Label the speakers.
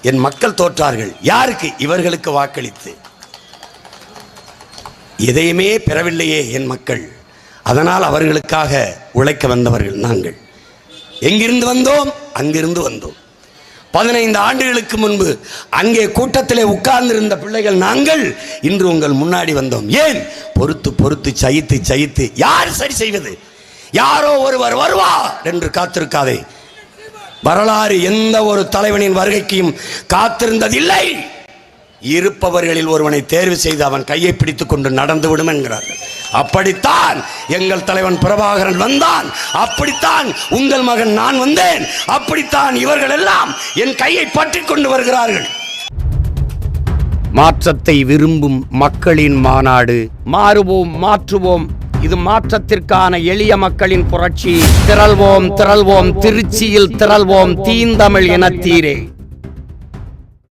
Speaker 1: என் மக்கள் தோற்றார்கள். யாருக்கு? இவர்களுக்கு வாக்களித்து. எதையுமே பெறவில்லையே என் மக்கள். அதனால் அவர்களுக்காக உழைக்க வந்தவர்கள் நாங்கள். எங்கிருந்து வந்தோம்? அங்கிருந்து வந்தோம். 15 ஆண்டுகளுக்கு முன்பு அங்கே கூட்டத்திலே உட்கார்ந்திருந்த பிள்ளைகள் நாங்கள் இன்று உங்கள் முன்னாடி வந்தோம். ஏன்? பொறுத்து பொறுத்து சகித்து சகித்து. யார் சரி செய்வது? யாரோ ஒருவர் வருவார் என்று காத்திருக்காதே. வரலாறு எந்த ஒரு தலைவனின் வருகைக்கும் காத்திருந்ததில்லை. இருப்பவர்களில் ஒருவனை தேர்வு செய்து அவன் கையை பிடித்துக் கொண்டு நடந்துவிடும் என்கிறார்கள். அப்படித்தான் எங்கள் தலைவன் பிரபாகரன் வந்தான். அப்படித்தான் உங்கள் மகன் நான் வந்தேன். அப்படித்தான் இவர்கள் எல்லாம் என் கையை பற்றி கொண்டு வருகிறார்கள். மாற்றத்தை விரும்பும் மக்களின் மாநாடு. மாறுவோம், மாற்றுவோம். இது மாற்றத்திற்கான எளிய மக்களின் புரட்சி. திரள்வோம், திரள்வோம், திருச்சியில் திரள்வோம், தீந்தமிழ் இனத்தீரே.